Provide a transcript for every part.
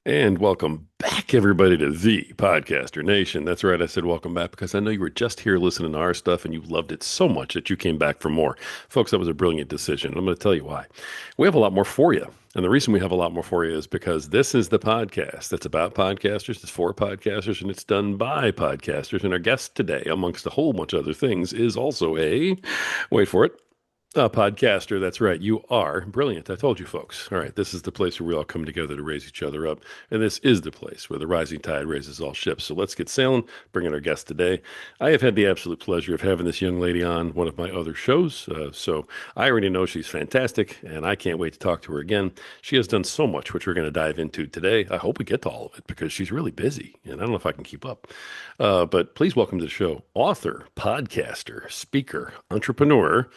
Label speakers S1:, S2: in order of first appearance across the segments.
S1: And welcome back, everybody, to the Podcaster Nation. That's right. I said welcome back because I know you were just here listening to our stuff and you loved it so much that you came back for more. Folks, that was a brilliant decision. I'm going to tell you why. We have a lot more for you. And the reason we have a lot more for you is because this is the podcast that's about podcasters, it's for podcasters, and it's done by podcasters. And our guest today, amongst a whole bunch of other things, is also wait for it, a podcaster, that's right. You are brilliant. I told you, folks. All right, this is the place where we all come together to raise each other up. And this is the place where the rising tide raises all ships. So let's get sailing, bring in our guest today. I have had the absolute pleasure of having this young lady on one of my other shows. So I already know she's fantastic, and I can't wait to talk to her again. She has done so much, which we're going to dive into today. I hope we get to all of it because she's really busy, and I don't know if I can keep up. But please welcome to the show author, podcaster, speaker, entrepreneur,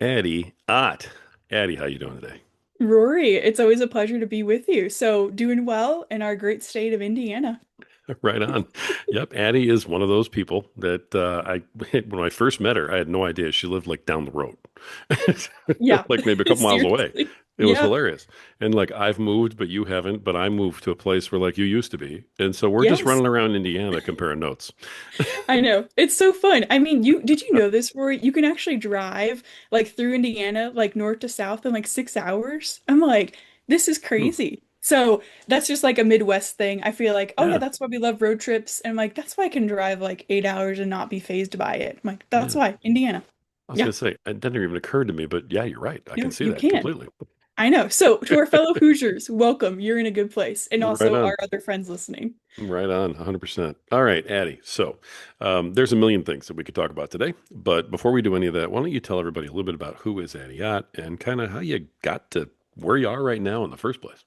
S1: Addie Ott. Addie, how you doing today?
S2: Rory, it's always a pleasure to be with you. So, doing well in our great state of Indiana.
S1: Right on. Yep, Addie is one of those people that I when I first met her, I had no idea she lived like down the road,
S2: Yeah,
S1: like maybe a couple miles away.
S2: seriously.
S1: It was
S2: Yeah,
S1: hilarious. And like I've moved, but you haven't. But I moved to a place where like you used to be, and so we're just
S2: yes,
S1: running around Indiana comparing notes.
S2: I know. It's so fun. I mean, did you know this, Rory? You can actually drive like through Indiana, like north to south in like 6 hours. I'm like, this is
S1: Hmm.
S2: crazy. So that's just like a Midwest thing. I feel like, oh yeah,
S1: Yeah,
S2: that's why we love road trips. And I'm like, that's why I can drive like 8 hours and not be fazed by it. I'm like, that's
S1: yeah.
S2: why Indiana.
S1: I was
S2: Yeah,
S1: gonna say it didn't even occur to me, but yeah, you're right. I can
S2: no,
S1: see
S2: you
S1: that
S2: can.
S1: completely.
S2: I know. So, to our fellow Hoosiers, welcome. You're in a good place. And
S1: Right
S2: also
S1: on.
S2: our other friends listening.
S1: Right on, 100%. All right, Addie. So, there's a million things that we could talk about today. But before we do any of that, why don't you tell everybody a little bit about who is Addie Ott and kind of how you got to where you are right now in the first place?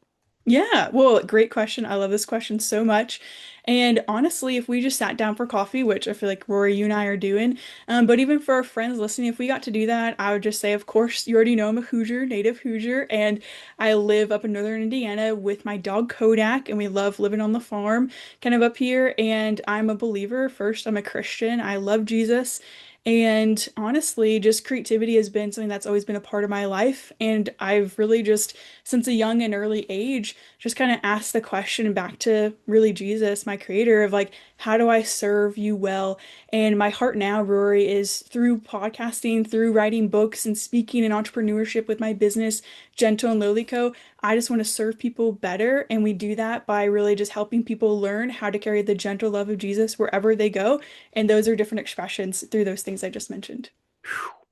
S2: Yeah, well, great question. I love this question so much. And honestly, if we just sat down for coffee, which I feel like Rory, you and I are doing, but even for our friends listening, if we got to do that, I would just say, of course, you already know I'm a Hoosier, native Hoosier, and I live up in northern Indiana with my dog Kodak, and we love living on the farm kind of up here. And I'm a believer. First, I'm a Christian. I love Jesus. And honestly, just creativity has been something that's always been a part of my life. And I've really just, since a young and early age, just kind of ask the question back to really Jesus, my creator, of like, how do I serve you well? And my heart now, Rory, is through podcasting, through writing books and speaking and entrepreneurship with my business, Gentle and Lowly Co. I just want to serve people better. And we do that by really just helping people learn how to carry the gentle love of Jesus wherever they go. And those are different expressions through those things I just mentioned.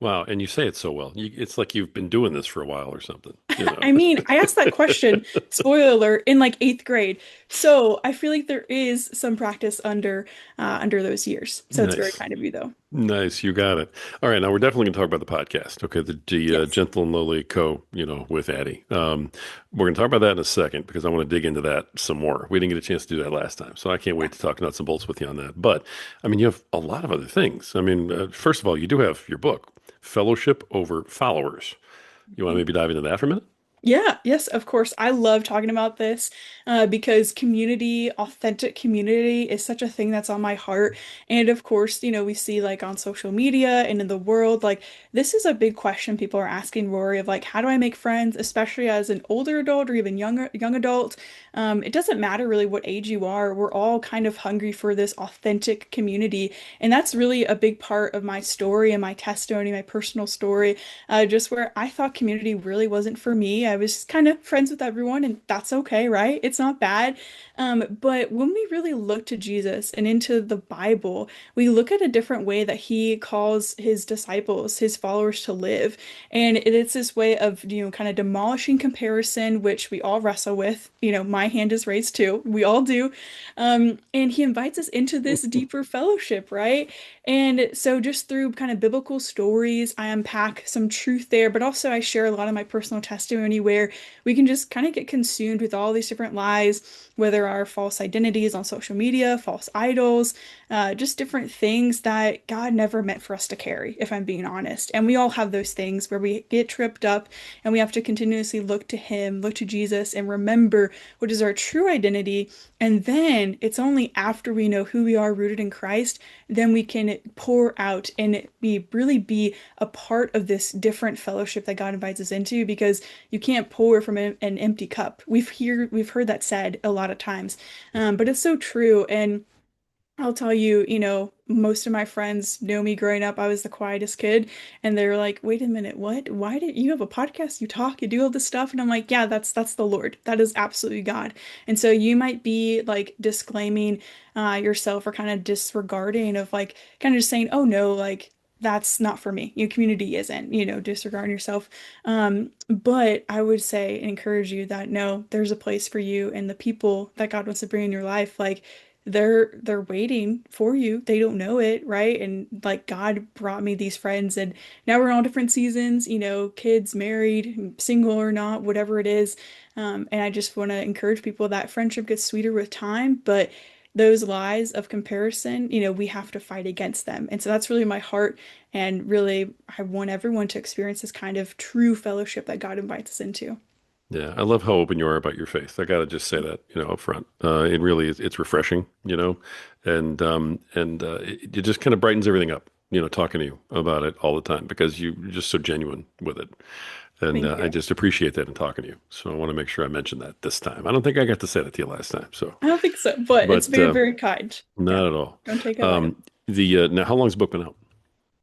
S1: Wow, and you say it so well. It's like you've been doing this for a while or something, you know.
S2: I mean, I asked that question, spoiler alert, in like eighth grade. So I feel like there is some practice under those years. So it's very
S1: Nice.
S2: kind of you though.
S1: Nice, you got it. All right, now we're definitely going to talk about the podcast. Okay, the
S2: Yes.
S1: Gentle and Lowly Co. With Addie. We're going to talk about that in a second because I want to dig into that some more. We didn't get a chance to do that last time, so I can't
S2: Yeah.
S1: wait to talk nuts and bolts with you on that. But I mean, you have a lot of other things. I mean, first of all, you do have your book, Fellowship Over Followers. You want to maybe dive into that for a minute?
S2: Yeah, yes, of course. I love talking about this because community, authentic community is such a thing that's on my heart. And of course, we see like on social media and in the world, like this is a big question people are asking Rory of like, how do I make friends, especially as an older adult or even young adult? It doesn't matter really what age you are. We're all kind of hungry for this authentic community. And that's really a big part of my story and my testimony, my personal story, just where I thought community really wasn't for me. I was kind of friends with everyone, and that's okay, right? It's not bad. But when we really look to Jesus and into the Bible, we look at a different way that he calls his disciples, his followers to live. And it's this way of, kind of demolishing comparison, which we all wrestle with. My hand is raised too. We all do. And he invites us into this deeper fellowship, right? And so, just through kind of biblical stories, I unpack some truth there, but also I share a lot of my personal testimony where we can just kind of get consumed with all these different lies, whether our false identities on social media, false idols, just different things that God never meant for us to carry, if I'm being honest. And we all have those things where we get tripped up and we have to continuously look to Him, look to Jesus, and remember what is our true identity. And then it's only after we know who we are rooted in Christ then we can can pour out and really be a part of this different fellowship that God invites us into, because you can't pour from an empty cup. We've heard that said a lot of times, but it's so true. And I'll tell you, most of my friends know me growing up. I was the quietest kid, and they're like, "Wait a minute, what? Why did you have a podcast? You talk, you do all this stuff?" And I'm like, "Yeah, that's the Lord. That is absolutely God." And so you might be like disclaiming yourself, or kind of disregarding of like kind of just saying, "Oh no, like that's not for me. Your community isn't, disregarding yourself." But I would say and encourage you that no, there's a place for you, and the people that God wants to bring in your life, like they're waiting for you. They don't know it, right? And like God brought me these friends, and now we're in all different seasons, kids, married, single or not, whatever it is. And I just want to encourage people that friendship gets sweeter with time, but those lies of comparison, we have to fight against them. And so that's really my heart. And really, I want everyone to experience this kind of true fellowship that God invites us into.
S1: Yeah, I love how open you are about your faith. I got to just say that, up front. It really is, it's refreshing, and it just kind of brightens everything up, talking to you about it all the time because you're just so genuine with it. And
S2: Thank
S1: I
S2: you.
S1: just appreciate that in talking to you. So I want to make sure I mention that this time. I don't think I got to say that to you last time. So,
S2: I don't think so, but it's
S1: but
S2: very, very kind. Yeah.
S1: not at all.
S2: Don't take it lightly.
S1: Um, now, how long's the book been out?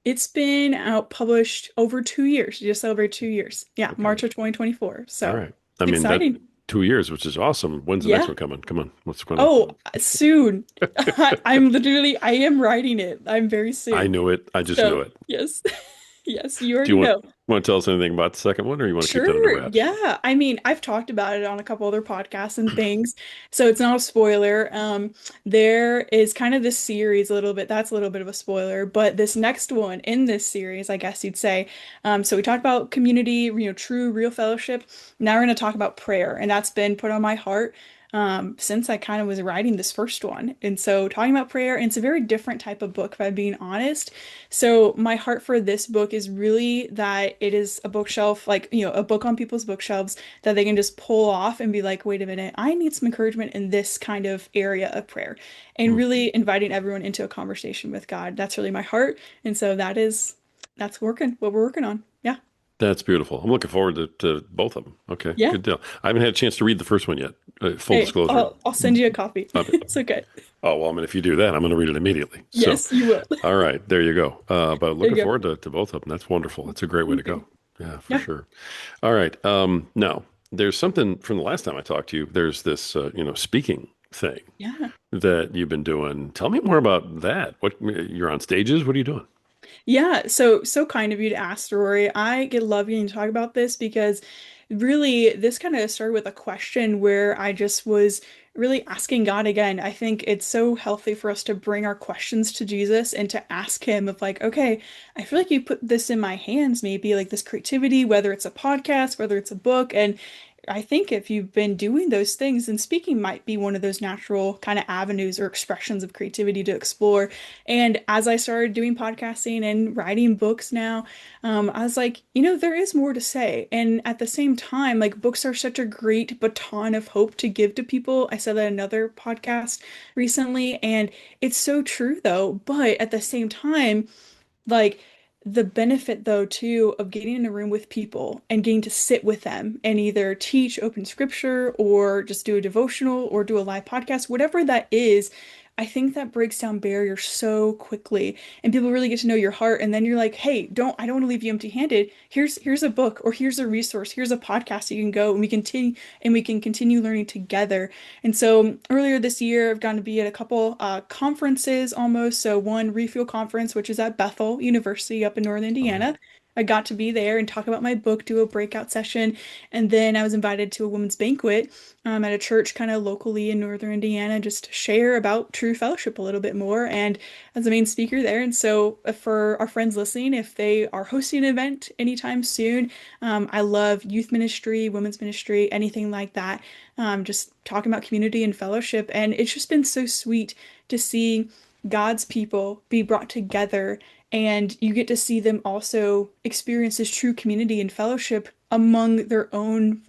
S2: It's been out published over 2 years. You just celebrated 2 years. Yeah,
S1: Okay.
S2: March of 2024.
S1: All
S2: So
S1: right. I mean, that
S2: exciting.
S1: 2 years, which is awesome. When's the next
S2: Yeah.
S1: one coming? Come on. What's going on?
S2: Oh, soon. I am writing it. I'm very
S1: I
S2: soon.
S1: knew it. I just knew
S2: So,
S1: it.
S2: yes. Yes, you
S1: Do you
S2: already
S1: want
S2: know.
S1: want to tell us anything about the second one, or you want to keep that under
S2: Sure.
S1: wraps?
S2: Yeah. I mean, I've talked about it on a couple other podcasts and things, so it's not a spoiler. There is kind of this series a little bit. That's a little bit of a spoiler, but this next one in this series, I guess you'd say. So we talked about community, true, real fellowship. Now we're going to talk about prayer, and that's been put on my heart. Since I kind of was writing this first one. And so talking about prayer, and it's a very different type of book, if I'm being honest. So my heart for this book is really that it is a bookshelf, like, a book on people's bookshelves that they can just pull off and be like, wait a minute, I need some encouragement in this kind of area of prayer. And
S1: Hmm.
S2: really inviting everyone into a conversation with God. That's really my heart. And so that's what we're working on. Yeah.
S1: That's beautiful. I'm looking forward to both of them. Okay,
S2: Yeah.
S1: good deal. I haven't had a chance to read the first one yet. Full
S2: Hey,
S1: disclosure.
S2: I'll send you a copy.
S1: Uh,
S2: It's okay.
S1: oh, well, I mean, if you do that, I'm going to read it immediately. So,
S2: Yes, you will.
S1: all right, there you go. But
S2: There
S1: looking
S2: you go.
S1: forward to both of them. That's wonderful. That's a great way to
S2: Thank
S1: go.
S2: you.
S1: Yeah, for
S2: Yeah.
S1: sure. All right. Now, there's something from the last time I talked to you. There's this, speaking thing
S2: Yeah.
S1: that you've been doing. Tell me more about that. What you're on stages? What are you doing?
S2: Yeah, so kind of you to ask, Rory. I get love getting to talk about this because really this kind of started with a question where I just was really asking God again. I think it's so healthy for us to bring our questions to Jesus and to ask him of like, okay, I feel like you put this in my hands, maybe like this creativity, whether it's a podcast, whether it's a book, and I think if you've been doing those things, then speaking might be one of those natural kind of avenues or expressions of creativity to explore. And as I started doing podcasting and writing books now, I was like, there is more to say. And at the same time, like books are such a great baton of hope to give to people. I said that in another podcast recently, and it's so true though. But at the same time, like the benefit though too of getting in a room with people and getting to sit with them and either teach open scripture or just do a devotional or do a live podcast, whatever that is, I think that breaks down barriers so quickly and people really get to know your heart, and then you're like, hey, I don't want to leave you empty-handed. Here's a book, or here's a resource, here's a podcast you can go, and we can continue learning together. And so earlier this year, I've gotten to be at a couple conferences almost. So one Refuel conference, which is at Bethel University up in Northern
S1: Oh,
S2: Indiana. I got to be there and talk about my book, do a breakout session, and then I was invited to a women's banquet at a church kind of locally in Northern Indiana, just to share about true fellowship a little bit more, and as a main speaker there. And so, for our friends listening, if they are hosting an event anytime soon, I love youth ministry, women's ministry, anything like that. Just talking about community and fellowship. And it's just been so sweet to see God's people be brought together, and you get to see them also experience this true community and fellowship among their own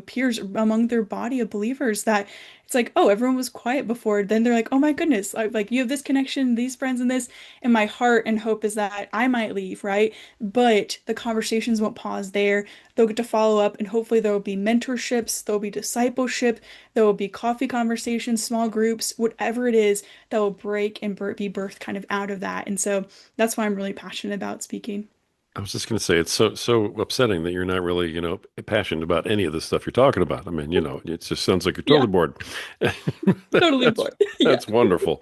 S2: peers among their body of believers that it's like, oh, everyone was quiet before. Then they're like, oh my goodness, like you have this connection, these friends and this. And my heart and hope is that I might leave, right? But the conversations won't pause there. They'll get to follow up, and hopefully there will be mentorships, there'll be discipleship, there will be coffee conversations, small groups, whatever it is that will break and be birthed kind of out of that. And so that's why I'm really passionate about speaking.
S1: I was just going to say it's so upsetting that you're not really, passionate about any of the stuff you're talking about. I mean, it just sounds like you're totally
S2: Yeah,
S1: bored.
S2: totally
S1: That's
S2: bored. Yeah.
S1: that's wonderful.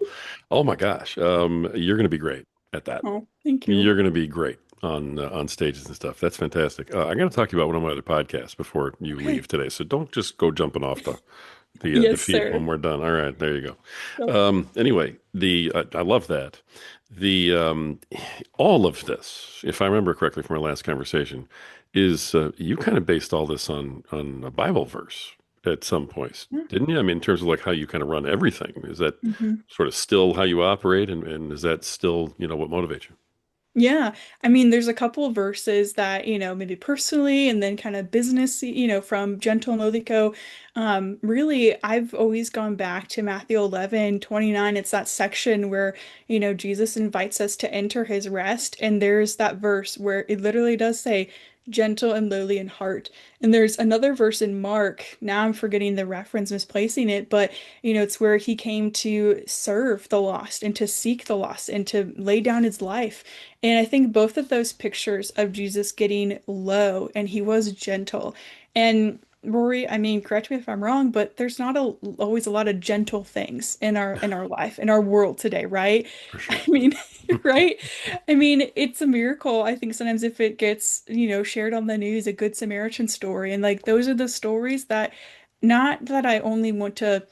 S1: Oh my gosh, you're going to be great at that.
S2: Oh, thank you.
S1: You're going to be great on stages and stuff. That's fantastic. I'm going to talk to you about one of my other podcasts before you
S2: Okay.
S1: leave today. So don't just go jumping off the
S2: Yes,
S1: feed
S2: sir.
S1: when we're done. All right, there you go.
S2: Yep.
S1: Anyway, the I love that. The all of this, if I remember correctly from our last conversation, is you kind of based all this on a Bible verse at some points,
S2: Yeah.
S1: didn't you? I mean, in terms of like how you kind of run everything, is that
S2: Mhm.
S1: sort of still how you operate, and is that still what motivates you?
S2: Yeah, I mean, there's a couple of verses that, maybe personally and then kind of business, from Gentle and Lowly Co. Really, I've always gone back to Matthew 11:29. It's that section where, Jesus invites us to enter his rest. And there's that verse where it literally does say, gentle and lowly in heart. And there's another verse in Mark. Now I'm forgetting the reference, misplacing it, but it's where he came to serve the lost and to seek the lost and to lay down his life. And I think both of those pictures of Jesus getting low and he was gentle. And Rory, I mean, correct me if I'm wrong, but there's not always a lot of gentle things in our life, in our world today, right?
S1: For
S2: I
S1: sure.
S2: mean, right? I mean, it's a miracle. I think sometimes if it gets, shared on the news, a Good Samaritan story, and like those are the stories that not that I only want to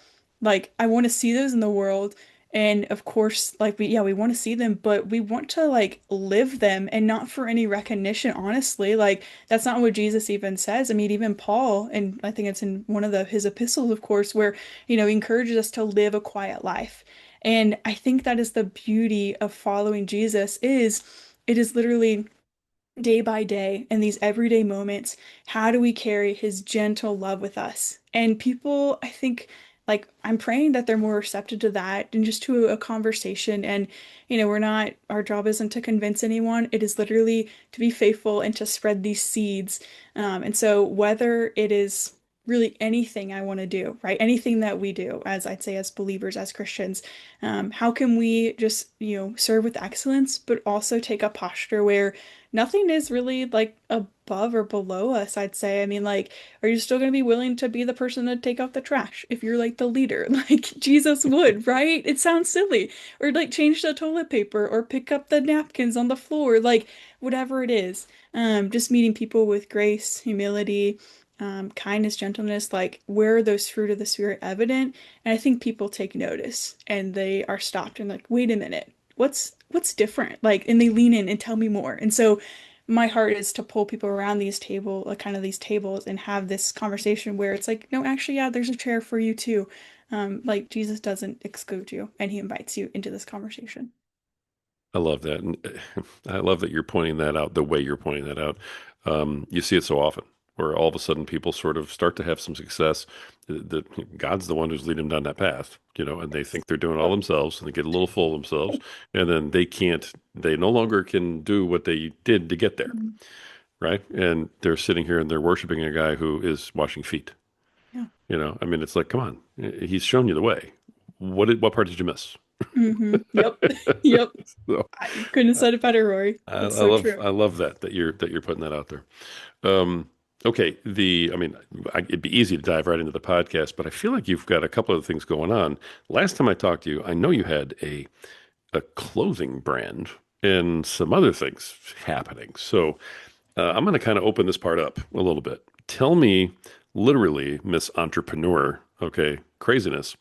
S2: I want to see those in the world. And of course, we want to see them, but we want to live them and not for any recognition, honestly. Like that's not what Jesus even says. I mean, even Paul, and I think it's in one of his epistles, of course, where, he encourages us to live a quiet life. And I think that is the beauty of following Jesus is it is literally day by day in these everyday moments, how do we carry his gentle love with us? And people, I think, I'm praying that they're more receptive to that and just to a conversation. And, our job isn't to convince anyone. It is literally to be faithful and to spread these seeds. And so whether it is really anything I want to do, right? Anything that we do, as I'd say, as believers, as Christians, how can we just, serve with excellence, but also take a posture where nothing is really above or below us, I'd say. I mean, are you still going to be willing to be the person to take out the trash if you're the leader, like Jesus would, right? It sounds silly. Or change the toilet paper or pick up the napkins on the floor, whatever it is. Just meeting people with grace, humility, kindness, gentleness, where are those fruit of the Spirit evident? And I think people take notice and they are stopped and wait a minute, what's different? And they lean in and tell me more. And so my heart is to pull people around kind of these tables and have this conversation where it's no, actually, yeah, there's a chair for you too. Jesus doesn't exclude you and he invites you into this conversation.
S1: I love that. And I love that you're pointing that out the way you're pointing that out. You see it so often where all of a sudden people sort of start to have some success. God's the one who's leading them down that path, and they think they're doing all
S2: Yep.
S1: themselves and they get a little full of themselves. And then they no longer can do what they did to get there.
S2: Mhm.
S1: Right. And they're sitting here and they're worshiping a guy who is washing feet.
S2: Yeah.
S1: I mean, it's like, come on, he's shown you the way. What part did you miss?
S2: Yep. Yep.
S1: So,
S2: I couldn't have said it better, Rory. That's
S1: I
S2: so
S1: love
S2: true.
S1: that you're putting that out there. Um, okay, I mean, it'd be easy to dive right into the podcast, but I feel like you've got a couple of things going on. Last time I talked to you, I know you had a clothing brand and some other things happening. So I'm going to kind of open this part up a little bit. Tell me, literally, Miss Entrepreneur, okay, craziness.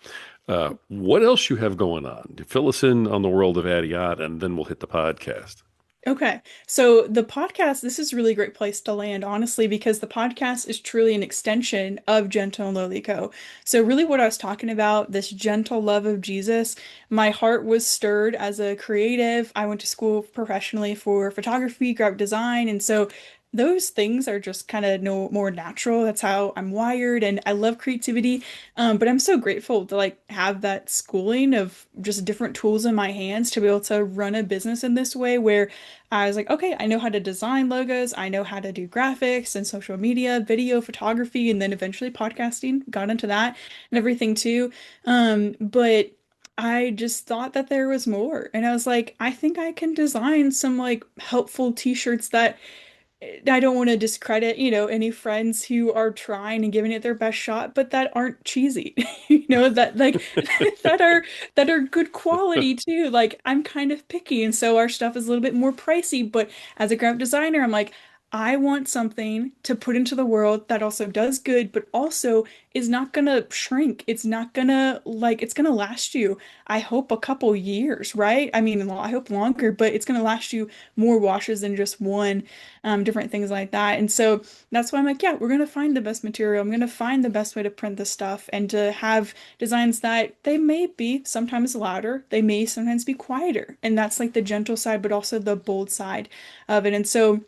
S1: What else you have going on? Fill us in on the world of Addie Ott, and then we'll hit the podcast.
S2: Okay. So the podcast, this is a really great place to land, honestly, because the podcast is truly an extension of Gentle and Lowly Co. So really what I was talking about, this gentle love of Jesus, my heart was stirred as a creative. I went to school professionally for photography, graphic design, and so those things are just kind of no more natural. That's how I'm wired, and I love creativity. But I'm so grateful to like have that schooling of just different tools in my hands to be able to run a business in this way where I was like, okay, I know how to design logos, I know how to do graphics and social media, video, photography, and then eventually podcasting. Got into that and everything too. But I just thought that there was more. And I was like, I think I can design some like helpful t-shirts that I don't want to discredit, any friends who are trying and giving it their best shot, but that aren't cheesy. That like that are that are good quality too. Like I'm kind of picky, and so our stuff is a little bit more pricey, but as a graphic designer, I'm like, I want something to put into the world that also does good, but also is not gonna shrink. It's not gonna like it's gonna last you, I hope, a couple years, right? I mean, I hope longer, but it's gonna last you more washes than just one, different things like that. And so that's why I'm like, yeah, we're gonna find the best material. I'm gonna find the best way to print this stuff and to have designs that they may be sometimes louder, they may sometimes be quieter. And that's like the gentle side, but also the bold side of it. And so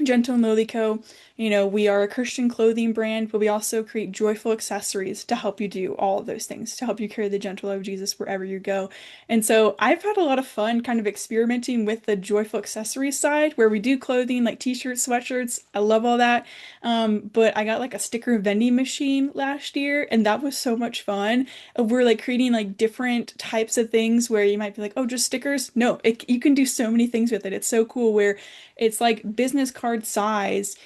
S2: Gentle and Lowly Co. We are a Christian clothing brand, but we also create joyful accessories to help you do all of those things, to help you carry the gentle love of Jesus wherever you go. And so I've had a lot of fun kind of experimenting with the joyful accessories side where we do clothing like t-shirts, sweatshirts. I love all that. But I got like a sticker vending machine last year, and that was so much fun. We're like creating like different types of things where you might be like, oh, just stickers. No, you can do so many things with it. It's so cool where it's like business card size,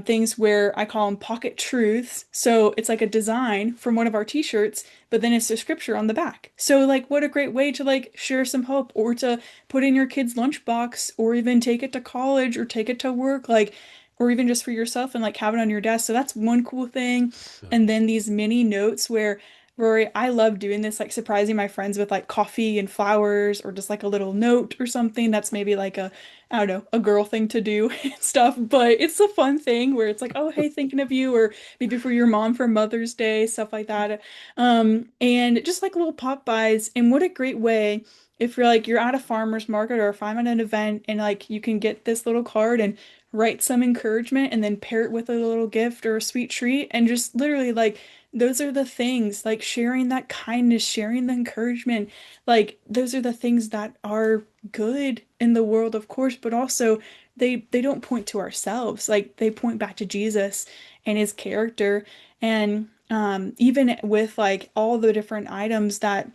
S2: things where I call them pocket truths. So it's like a design from one of our t-shirts, but then it's the scripture on the back. So like what a great way to like share some hope or to put in your kid's lunchbox or even take it to college or take it to work, like or even just for yourself and like have it on your desk. So that's one cool thing.
S1: Yeah.
S2: And then these mini notes where Rory, I love doing this, like surprising my friends with like coffee and flowers or just like a little note or something. That's maybe like a, I don't know, a girl thing to do and stuff, but it's a fun thing where it's like, oh, hey, thinking of you, or maybe for your mom for Mother's Day, stuff like that. And just like little pop buys. And what a great way if you're like, you're at a farmer's market or if I'm at an event and like you can get this little card and write some encouragement and then pair it with a little gift or a sweet treat and just literally like those are the things like sharing that kindness, sharing the encouragement. Like those are the things that are good in the world, of course, but also they don't point to ourselves. Like they point back to Jesus and his character. And even with like all the different items that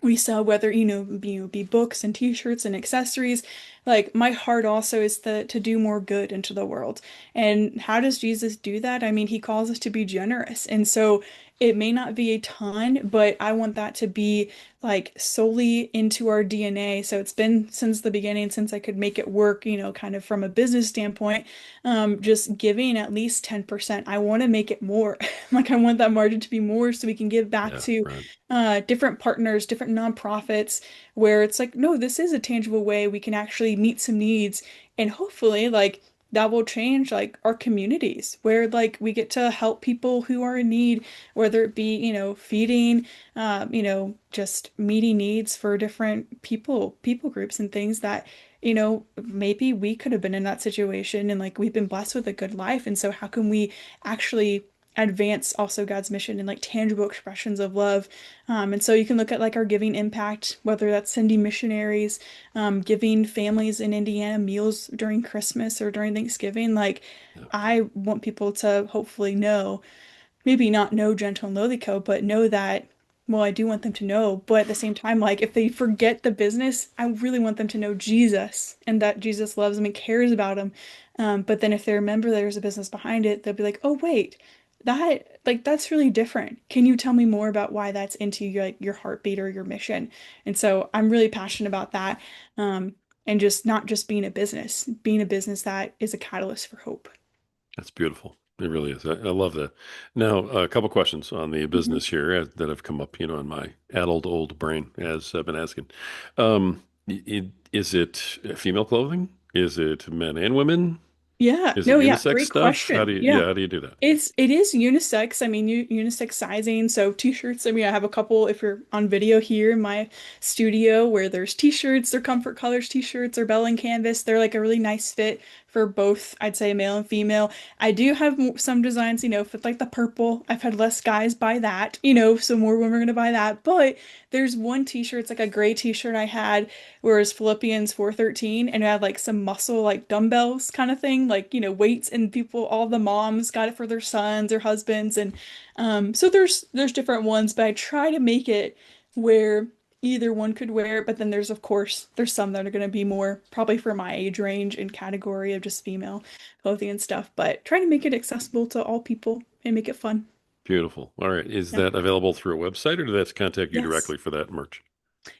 S2: we sell, whether be books and t-shirts and accessories, like my heart also is to do more good into the world. And how does Jesus do that? I mean, he calls us to be generous, and so it may not be a ton, but I want that to be like solely into our DNA. So it's been since the beginning, since I could make it work, kind of from a business standpoint, just giving at least 10%. I want to make it more. Like I want that margin to be more so we can give back
S1: Yeah,
S2: to
S1: right.
S2: different partners, different nonprofits, where it's like, no, this is a tangible way we can actually meet some needs, and hopefully, like, that will change like our communities where like we get to help people who are in need, whether it be, feeding, just meeting needs for different people groups and things that, maybe we could have been in that situation and like we've been blessed with a good life. And so how can we actually advance also God's mission and like tangible expressions of love. And so you can look at like our giving impact, whether that's sending missionaries, giving families in Indiana meals during Christmas or during Thanksgiving. Like
S1: Yeah.
S2: I want people to hopefully know, maybe not know Gentle and Lowly Co., but know that, well, I do want them to know, but at the same time, like if they forget the business, I really want them to know Jesus and that Jesus loves them and cares about them. But then if they remember there's a business behind it, they'll be like, oh, wait, that's really different. Can you tell me more about why that's into your like your heartbeat or your mission? And so I'm really passionate about that. Um, and just not just being a business that is a catalyst for hope.
S1: That's beautiful. It really is. I love that. Now, a couple questions on the
S2: Mhm.
S1: business here that have come up, in my addled old brain as I've been asking. Is it female clothing? Is it men and women?
S2: Yeah,
S1: Is it
S2: no, yeah,
S1: unisex
S2: great
S1: stuff?
S2: question. Yeah.
S1: How do you do that?
S2: It is unisex. I mean, unisex sizing. So t-shirts. I mean, I have a couple if you're on video here in my studio where there's t-shirts, they're comfort colors t-shirts or Bell and Canvas. They're like a really nice fit for both, I'd say male and female. I do have some designs, with like the purple. I've had less guys buy that, so more women are going to buy that. But there's one t-shirt, it's like a gray t-shirt I had, where it's Philippians 4:13, and it had like some muscle, like dumbbells kind of thing, like, weights, and people, all the moms got it for their sons or husbands. And so there's different ones, but I try to make it where either one could wear it, but then there's, of course, there's some that are going to be more probably for my age range and category of just female clothing and stuff, but try to make it accessible to all people and make it fun.
S1: Beautiful. All right. Is
S2: Yeah.
S1: that available through a website or do they have to contact you
S2: Yes.
S1: directly for that merch?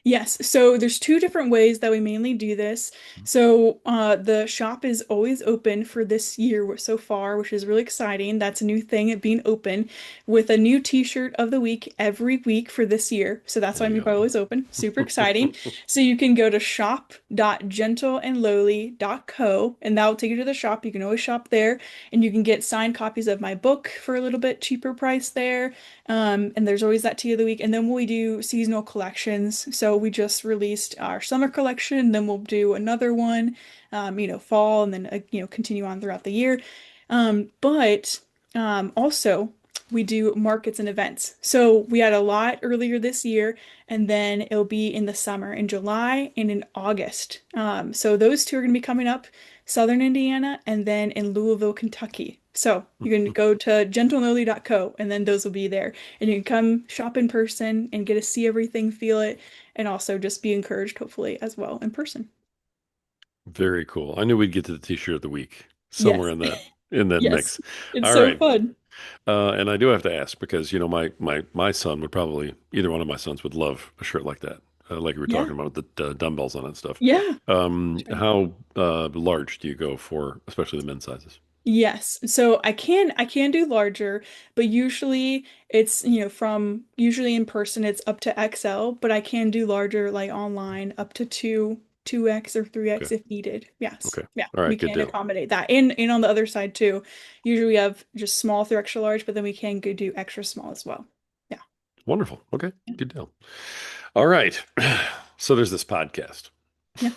S2: Yes, so there's two different ways that we mainly do this. So the shop is always open for this year so far, which is really exciting. That's a new thing, it being open with a new t-shirt of the week every week for this year. So that's why
S1: There
S2: I'm
S1: you
S2: always open. Super exciting.
S1: go.
S2: So you can go to shop.gentleandlowly.co, and that will take you to the shop. You can always shop there, and you can get signed copies of my book for a little bit cheaper price there. And there's always that tea of the week. And then we do seasonal collections. So we just released our summer collection, then we'll do another one, fall, and then, continue on throughout the year. But also, we do markets and events. So we had a lot earlier this year, and then it'll be in the summer, in July and in August. So those two are going to be coming up, Southern Indiana, and then in Louisville, Kentucky. So you can go to gentlenoli.co, and then those will be there. And you can come shop in person and get to see everything, feel it, and also just be encouraged, hopefully, as well in person.
S1: Very cool. I knew we'd get to the t-shirt of the week somewhere
S2: Yes.
S1: in that
S2: Yes.
S1: mix.
S2: It's
S1: All
S2: so
S1: right.
S2: fun.
S1: And I do have to ask because my son would probably either one of my sons would love a shirt like that, like you were
S2: Yeah.
S1: talking about with the dumbbells on it and stuff.
S2: Yeah.
S1: How large do you go for, especially the men's sizes?
S2: Yes. So I can do larger, but usually it's, from usually in person it's up to XL, but I can do larger like online up to 2X or
S1: Okay.
S2: 3X if needed. Yes.
S1: Okay.
S2: Yeah,
S1: All
S2: we
S1: right. Good
S2: can
S1: deal.
S2: accommodate that. And on the other side too, usually we have just small through extra large, but then we can go do extra small as well. Yeah.
S1: Wonderful. Okay. Good deal. All right. So there's this podcast
S2: Yeah.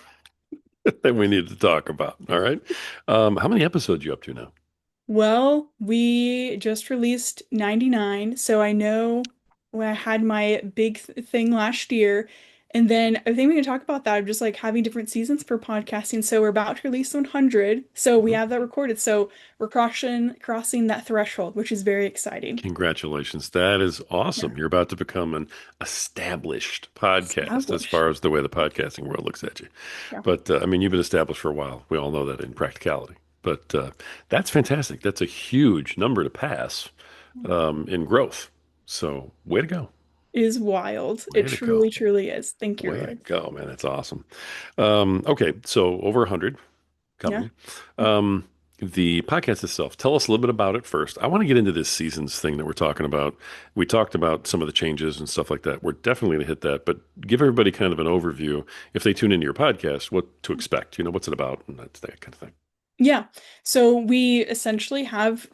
S1: that we need to talk about. All right. How many episodes you up to now?
S2: Well, we just released 99, so I know when I had my big thing last year, and then I think we can talk about that of just like having different seasons for podcasting. So we're about to release 100, so we
S1: Mhm.
S2: have that recorded. So we're crossing that threshold, which is very exciting.
S1: Congratulations. That is
S2: Yeah,
S1: awesome. You're about to become an established podcast as
S2: established.
S1: far as the way the podcasting world looks at you.
S2: Yeah.
S1: But I mean, you've been established for a while. We all know that in practicality. But that's fantastic. That's a huge number to pass in growth. So, way to go.
S2: Is wild.
S1: Way
S2: It
S1: to go.
S2: truly, truly is. Thank you,
S1: Way to
S2: Roy.
S1: go, man. That's awesome. Okay. So, over 100
S2: Yeah.
S1: coming. Um, the podcast itself, tell us a little bit about it first. I want to get into this seasons thing that we're talking about. We talked about some of the changes and stuff like that. We're definitely going to hit that, but give everybody kind of an overview if they tune into your podcast, what to expect. What's it about, and that's that kind of thing.
S2: Yeah. So we essentially have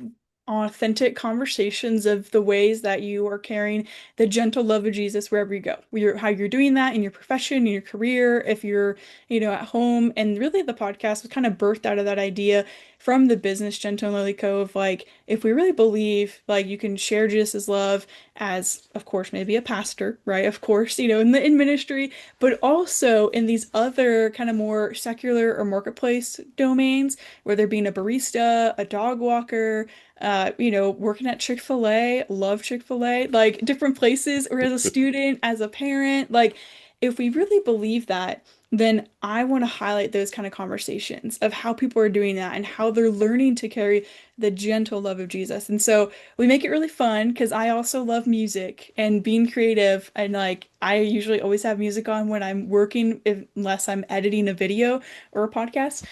S2: authentic conversations of the ways that you are carrying the gentle love of Jesus wherever you go. How you're doing that in your profession, in your career, if you're, at home. And really the podcast was kind of birthed out of that idea from the business Gentle and Lowly Co. of like, if we really believe like you can share Jesus' love as, of course, maybe a pastor, right? Of course, in ministry, but also in these other kind of more secular or marketplace domains, whether being a barista, a dog walker, working at Chick-fil-A, love Chick-fil-A, like different places, or as a student, as a parent, like if we really believe that, then I want to highlight those kind of conversations of how people are doing that and how they're learning to carry the gentle love of Jesus. And so we make it really fun because I also love music and being creative. And like, I usually always have music on when I'm working, unless I'm editing a video or a podcast.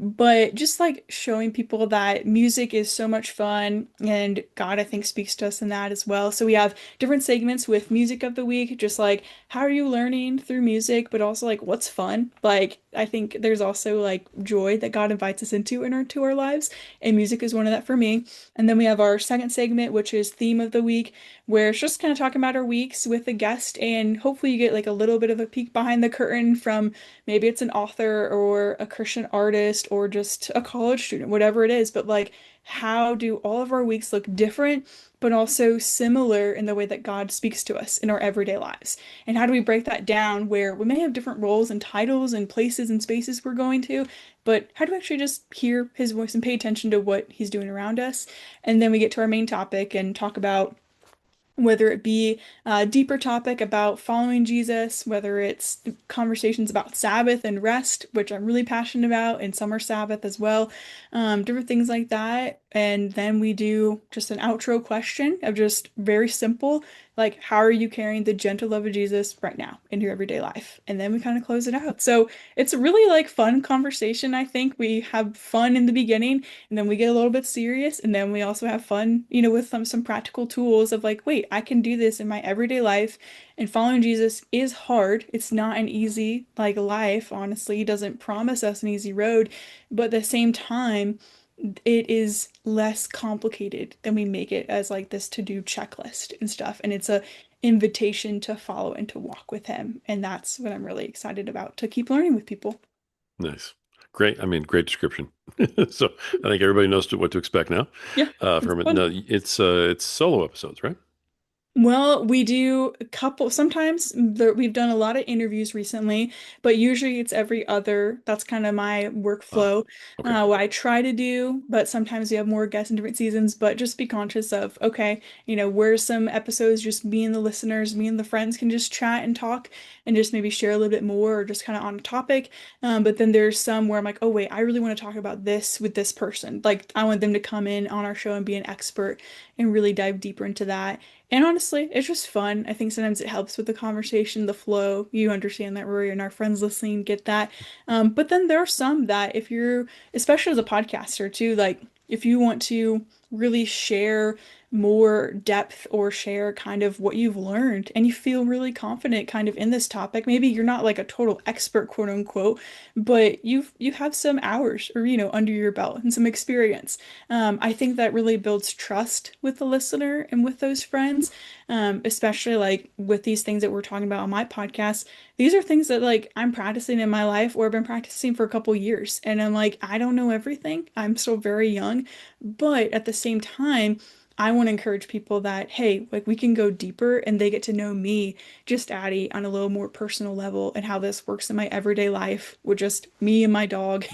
S2: But just like showing people that music is so much fun, and God, I think, speaks to us in that as well. So we have different segments with music of the week, just like how are you learning through music, but also like what's fun. Like I think there's also like joy that God invites us into our lives, and music is one of that for me. And then we have our second segment, which is theme of the week, where it's just kind of talking about our weeks with a guest, and hopefully you get like a little bit of a peek behind the curtain from maybe it's an author or a Christian artist or just a college student, whatever it is. But like, how do all of our weeks look different, but also similar in the way that God speaks to us in our everyday lives? And how do we break that down where we may have different roles and titles and places and spaces we're going to, but how do we actually just hear his voice and pay attention to what he's doing around us? And then we get to our main topic and talk about whether it be a deeper topic about following Jesus, whether it's conversations about Sabbath and rest, which I'm really passionate about, and summer Sabbath as well, different things like that. And then we do just an outro question of just very simple, like, how are you carrying the gentle love of Jesus right now in your everyday life? And then we kind of close it out. So it's a really like fun conversation. I think we have fun in the beginning, and then we get a little bit serious, and then we also have fun, with some practical tools of like, wait, I can do this in my everyday life. And following Jesus is hard. It's not an easy like life, honestly. He doesn't promise us an easy road, but at the same time, it is less complicated than we make it as like this to-do checklist and stuff. And it's a invitation to follow and to walk with him. And that's what I'm really excited about, to keep learning with people.
S1: Nice. Great. I mean, great description. So I think everybody knows what to expect now
S2: Yeah, it's
S1: from it.
S2: fun.
S1: No, it's solo episodes, right?
S2: Well, we do a couple, sometimes we've done a lot of interviews recently, but usually it's every other. That's kind of my
S1: Ah,
S2: workflow,
S1: okay.
S2: what I try to do, but sometimes we have more guests in different seasons, but just be conscious of, okay, where's some episodes just me and the listeners, me and the friends can just chat and talk and just maybe share a little bit more or just kind of on a topic. But then there's some where I'm like, oh wait, I really want to talk about this with this person. Like I want them to come in on our show and be an expert and really dive deeper into that. And honestly, it's just fun. I think sometimes it helps with the conversation, the flow. You understand that, Rory, and our friends listening get that. But then there are some that if you're, especially as a podcaster too, like if you want to really share more depth or share kind of what you've learned and you feel really confident kind of in this topic, maybe you're not like a total expert, quote unquote, but you have some hours or under your belt and some experience. I think that really builds trust with the listener and with those friends, especially like with these things that we're talking about on my podcast. These are things that like I'm practicing in my life or I've been practicing for a couple years. And I'm like, I don't know everything. I'm still very young. But at the same time, I want to encourage people that, hey, like we can go deeper and they get to know me, just Addie, on a little more personal level and how this works in my everyday life with just me and my dog,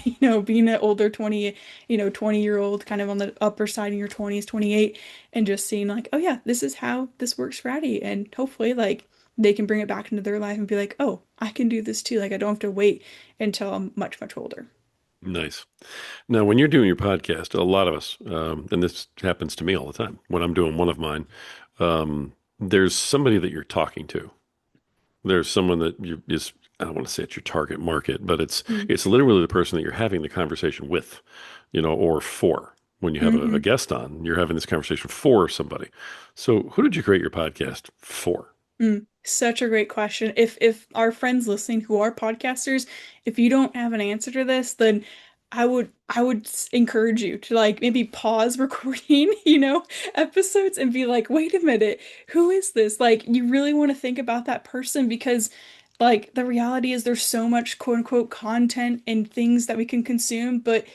S2: being an older 20-year-old kind of on the upper side in your 20s, 28, and just seeing like, oh yeah, this is how this works for Addie. And hopefully like they can bring it back into their life and be like, oh, I can do this too. Like I don't have to wait until I'm much, much older.
S1: Nice. Now, when you're doing your podcast, a lot of us, and this happens to me all the time when I'm doing one of mine, there's somebody that you're talking to. There's someone that I don't want to say it's your target market, but it's literally the person that you're having the conversation with, or for. When you have a
S2: Mm-hmm.
S1: guest on, you're having this conversation for somebody. So, who did you create your podcast for?
S2: Such a great question. If our friends listening who are podcasters, if you don't have an answer to this, then I would encourage you to like maybe pause recording, episodes and be like, wait a minute, who is this? Like you really want to think about that person because like the reality is there's so much quote unquote content and things that we can consume, but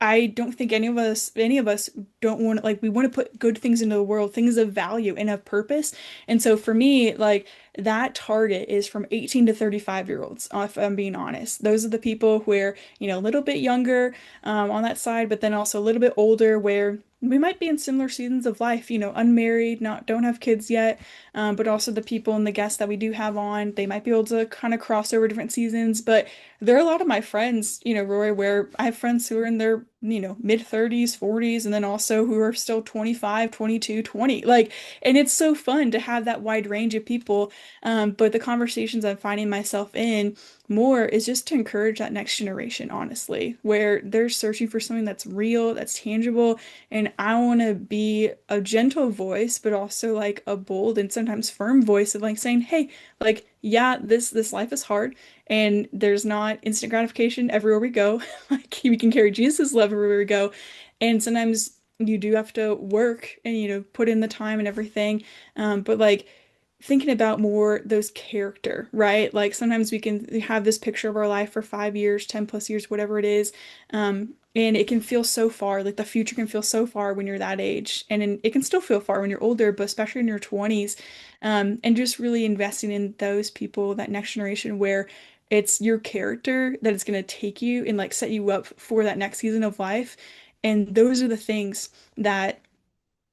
S2: I don't think any of us don't want to like we want to put good things into the world, things of value and of purpose. And so for me, like that target is from 18 to 35-year-olds, if I'm being honest. Those are the people where, a little bit younger on that side, but then also a little bit older where we might be in similar seasons of life, unmarried, not don't have kids yet, but also the people and the guests that we do have on, they might be able to kind of cross over different seasons. But there are a lot of my friends, Rory, where I have friends who are in their, mid 30s, 40s, and then also who are still 25, 22, 20. Like, and it's so fun to have that wide range of people. But the conversations I'm finding myself in more is just to encourage that next generation, honestly, where they're searching for something that's real, that's tangible. And I want to be a gentle voice, but also like a bold and sometimes firm voice of like saying, hey, like, yeah, this life is hard and there's not instant gratification everywhere we go. Like we can carry Jesus' love everywhere we go. And sometimes you do have to work and, put in the time and everything. But like thinking about more those character, right? Like sometimes we can have this picture of our life for 5 years, 10 plus years, whatever it is. And it can feel so far, like the future can feel so far when you're that age. It can still feel far when you're older, but especially in your 20s. And just really investing in those people, that next generation where it's your character that is going to take you and like set you up for that next season of life. And those are the things that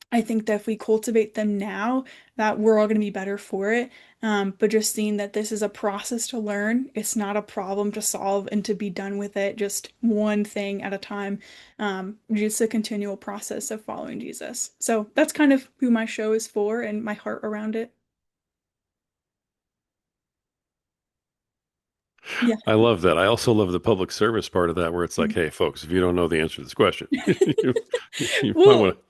S2: I think that if we cultivate them now, that we're all going to be better for it. But just seeing that this is a process to learn, it's not a problem to solve and to be done with it, just one thing at a time. Just a continual process of following Jesus. So that's kind of who my show is for and my heart around it. Yeah.
S1: I love that. I also love the public service part of that, where it's like, hey, folks, if you don't know the answer to this question, you, you might
S2: Well,
S1: want to.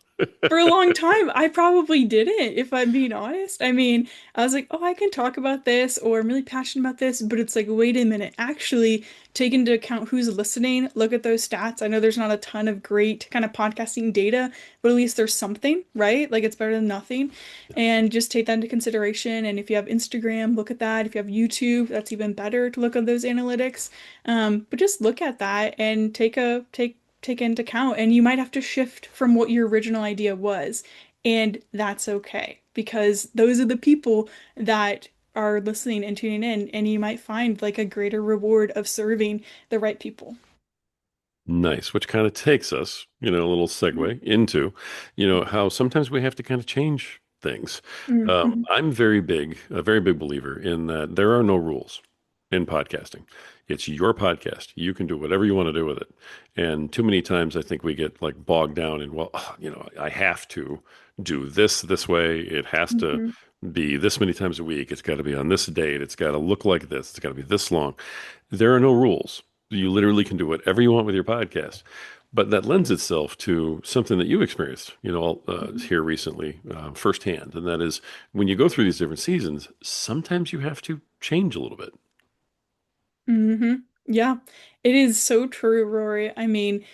S2: for a long time, I probably didn't, if I'm being honest. I mean, I was like, oh, I can talk about this, or I'm really passionate about this, but it's like, wait a minute, actually take into account who's listening, look at those stats. I know there's not a ton of great kind of podcasting data, but at least there's something, right? Like it's better than nothing. And just take that into consideration. And if you have Instagram, look at that. If you have YouTube, that's even better to look at those analytics. But just look at that and take into account, and you might have to shift from what your original idea was, and that's okay because those are the people that are listening and tuning in, and you might find like a greater reward of serving the right people.
S1: Nice, which kind of takes us, a little segue into, how sometimes we have to kind of change things.
S2: Mm-hmm.
S1: I'm a very big believer in that there are no rules in podcasting. It's your podcast. You can do whatever you want to do with it. And too many times I think we get like bogged down in, well, I have to do this way. It has to
S2: Mm-hmm.
S1: be this many times a week. It's got to be on this date. It's got to look like this. It's got to be this long. There are no rules. You literally can do whatever you want with your podcast. But that lends itself to something that you experienced, here recently, firsthand. And that is when you go through these different seasons, sometimes you have to change a little bit.
S2: Mm-hmm. Yeah, it is so true, Rory. I mean,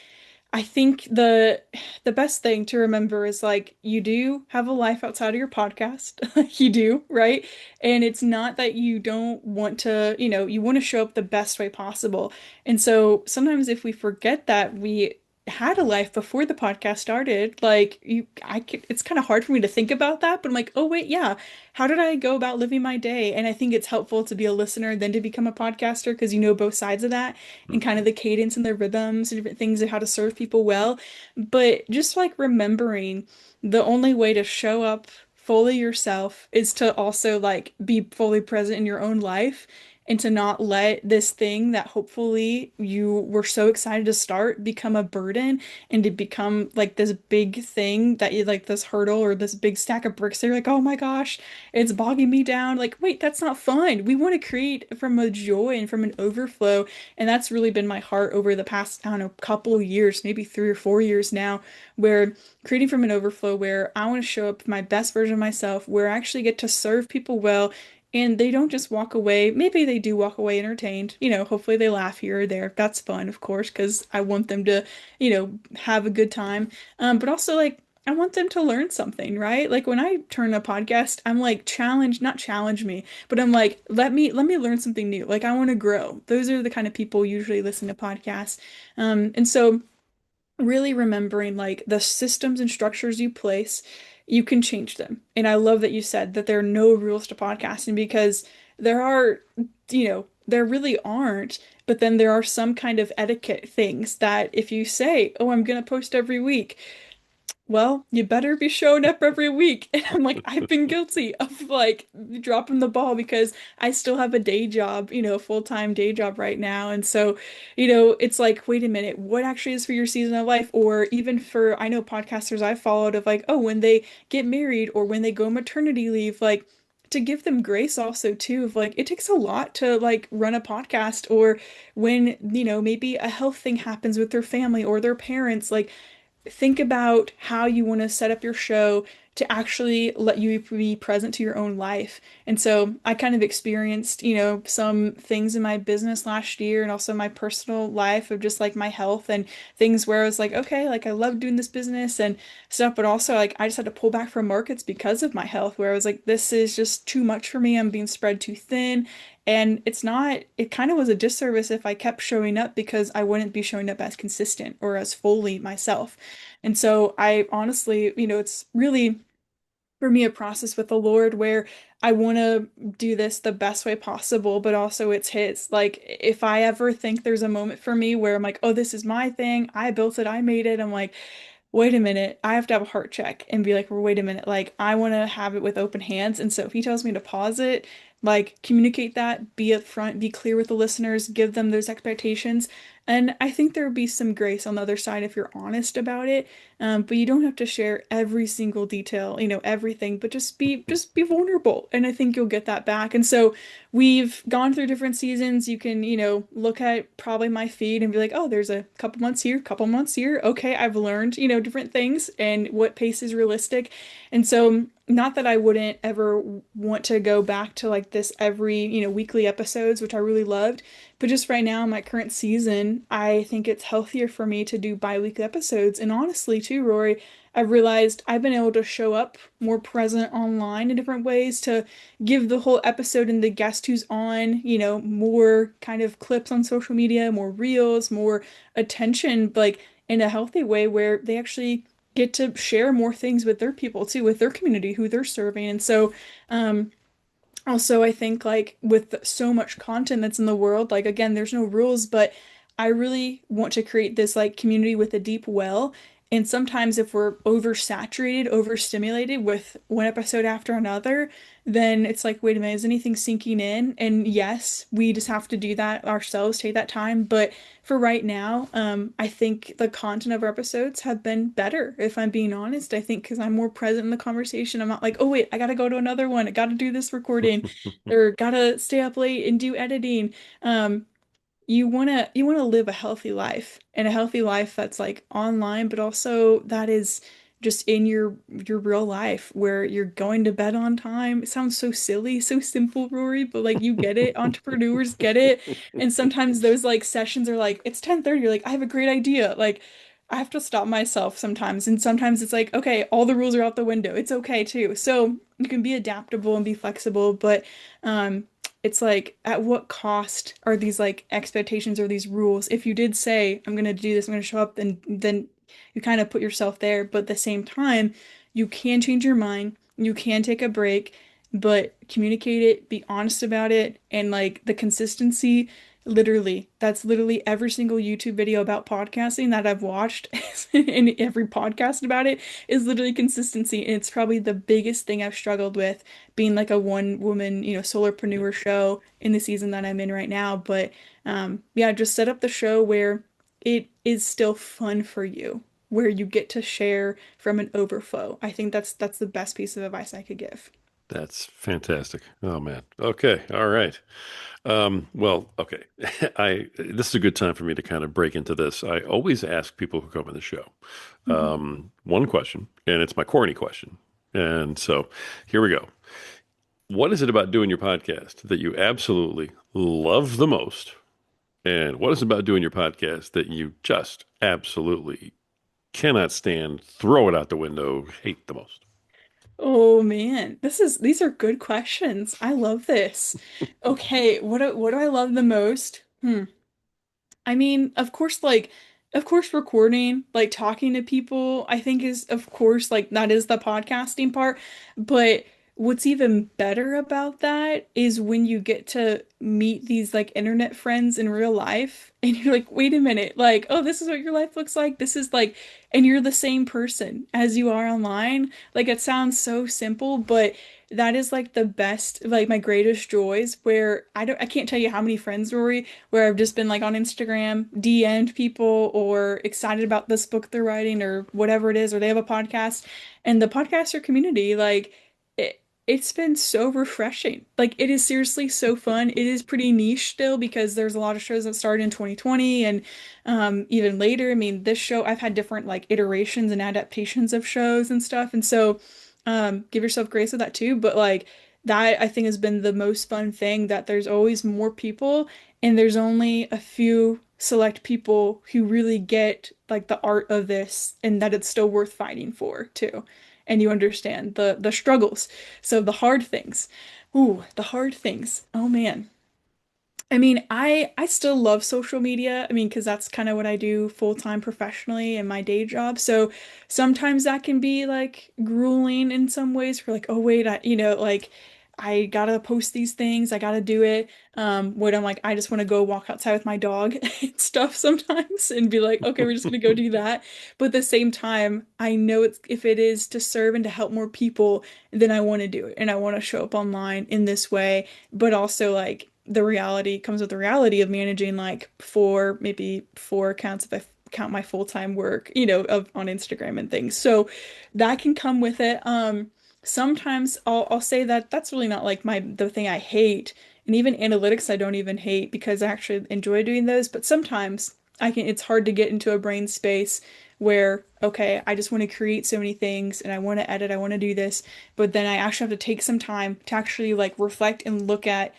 S2: I think the best thing to remember is like you do have a life outside of your podcast. You do, right? And it's not that you don't want to, you want to show up the best way possible. And so sometimes if we forget that we had a life before the podcast started, like it's kind of hard for me to think about that, but I'm like, oh wait, yeah, how did I go about living my day? And I think it's helpful to be a listener than to become a podcaster because you know both sides of that and kind of the cadence and the rhythms and different things of how to serve people well. But just like remembering the only way to show up fully yourself is to also like be fully present in your own life and to not let this thing that hopefully you were so excited to start become a burden and to become like this big thing that you like this hurdle or this big stack of bricks that you're like, oh my gosh, it's bogging me down. Like, wait, that's not fun. We want to create from a joy and from an overflow. And that's really been my heart over the past, I don't know, couple of years, maybe 3 or 4 years now, where creating from an overflow where I want to show up my best version of myself, where I actually get to serve people well. And they don't just walk away. Maybe they do walk away entertained. Hopefully they laugh here or there. That's fun, of course, because I want them to, have a good time. But also, like, I want them to learn something, right? Like when I turn a podcast, I'm like not challenge me, but I'm like let me learn something new. Like I want to grow. Those are the kind of people usually listen to podcasts. And so really remembering like the systems and structures you place, you can change them. And I love that you said that there are no rules to podcasting because there are, there really aren't. But then there are some kind of etiquette things that if you say, oh, I'm going to post every week, well, you better be showing up every week. And I'm like, I've been guilty of like dropping the ball because I still have a day job, a full-time day job right now. And so, it's like, wait a minute, what actually is for your season of life? Or even for, I know podcasters I've followed of like, oh, when they get married or when they go maternity leave, like to give them grace also too of like it takes a lot to like run a podcast or when maybe a health thing happens with their family or their parents like think about how you want to set up your show, to actually let you be present to your own life. And so I kind of experienced, some things in my business last year and also my personal life of just like my health and things where I was like, okay, like I love doing this business and stuff, but also like I just had to pull back from markets because of my health, where I was like, this is just too much for me. I'm being spread too thin. And it's not, it kind of was a disservice if I kept showing up because I wouldn't be showing up as consistent or as fully myself. And so I honestly, it's really for me a process with the Lord where I want to do this the best way possible, but also it's His. Like if I ever think there's a moment for me where I'm like, oh, this is my thing, I built it, I made it, I'm like, wait a minute, I have to have a heart check and be like, well, wait a minute, like I want to have it with open hands. And so if he tells me to pause it, like communicate that, be upfront, be clear with the listeners, give them those expectations. And I think there would be some grace on the other side if you're honest about it. But you don't have to share every single detail, everything, but just be vulnerable. And I think you'll get that back. And so we've gone through different seasons. You can, look at probably my feed and be like, oh, there's a couple months here, couple months here. Okay, I've learned, different things and what pace is realistic. And so, not that I wouldn't ever want to go back to like this every, weekly episodes, which I really loved. But just right now, in my current season, I think it's healthier for me to do bi-weekly episodes. And honestly, too, Rory, I've realized I've been able to show up more present online in different ways to give the whole episode and the guest who's on, more kind of clips on social media, more reels, more attention, like in a healthy way where they actually get to share more things with their people too, with their community who they're serving. And so, also, I think like with so much content that's in the world, like again, there's no rules, but I really want to create this like community with a deep well. And sometimes if we're oversaturated, overstimulated with one episode after another, then it's like, wait a minute, is anything sinking in? And yes, we just have to do that ourselves, take that time. But for right now, I think the content of our episodes have been better, if I'm being honest. I think because I'm more present in the conversation. I'm not like, oh wait, I gotta go to another one. I gotta do this recording, or gotta stay up late and do editing. Um, you wanna live a healthy life, and a healthy life that's like online, but also that is just in your real life where you're going to bed on time. It sounds so silly, so simple, Rory, but like you get it. Entrepreneurs get it. And sometimes those like sessions are like, it's 10:30, you're like, I have a great idea. Like I have to stop myself sometimes. And sometimes it's like, okay, all the rules are out the window. It's okay too. So you can be adaptable and be flexible, but it's like at what cost are these like expectations or these rules? If you did say, I'm gonna do this, I'm gonna show up, then you kind of put yourself there. But at the same time, you can change your mind, you can take a break, but communicate it, be honest about it, and like the consistency, literally, that's literally every single YouTube video about podcasting that I've watched, and every podcast about it is literally consistency. And it's probably the biggest thing I've struggled with being like a one woman, solopreneur show in the season that I'm in right now. But yeah, just set up the show where it is still fun for you, where you get to share from an overflow. I think that's the best piece of advice I could give.
S1: That's fantastic. Oh man. Okay. All right. Well, okay. This is a good time for me to kind of break into this. I always ask people who come on the show
S2: Mhm.
S1: one question, and it's my corny question. And so here we go. What is it about doing your podcast that you absolutely love the most? And what is it about doing your podcast that you just absolutely cannot stand, throw it out the window, hate the most?
S2: Oh man, these are good questions. I love this. Okay, what do I love the most? I mean, of course, recording, like talking to people, I think is, of course, like that is the podcasting part. But what's even better about that is when you get to meet these like internet friends in real life, and you're like, wait a minute, like, oh, this is what your life looks like. This is like, and you're the same person as you are online. Like, it sounds so simple, but that is like the best, like my greatest joys where I can't tell you how many friends, Rory, where I've just been like on Instagram, DM'd people or excited about this book they're writing or whatever it is, or they have a podcast. And the podcaster community, like it's been so refreshing. Like it is seriously so fun. It is pretty niche still because there's a lot of shows that started in 2020 and even later. I mean, this show I've had different like iterations and adaptations of shows and stuff. And so Give yourself grace with that too. But like that I think has been the most fun thing that there's always more people and there's only a few select people who really get like the art of this and that it's still worth fighting for too. And you understand the struggles. So the hard things. Ooh, the hard things. Oh man. I mean, I still love social media. I mean, because that's kind of what I do full-time professionally in my day job. So sometimes that can be like grueling in some ways for like, oh wait, like I gotta post these things, I gotta do it. When I'm like, I just want to go walk outside with my dog and stuff sometimes and be like, okay, we're just gonna go do that. But at the same time, I know it's if it is to serve and to help more people, then I want to do it and I want to show up online in this way but also like the reality comes with the reality of managing like maybe four accounts if I count my full-time work, of on Instagram and things. So that can come with it. Sometimes I'll say that that's really not like the thing I hate. And even analytics I don't even hate because I actually enjoy doing those, but sometimes it's hard to get into a brain space where okay, I just want to create so many things and I want to edit, I want to do this, but then I actually have to take some time to actually like reflect and look at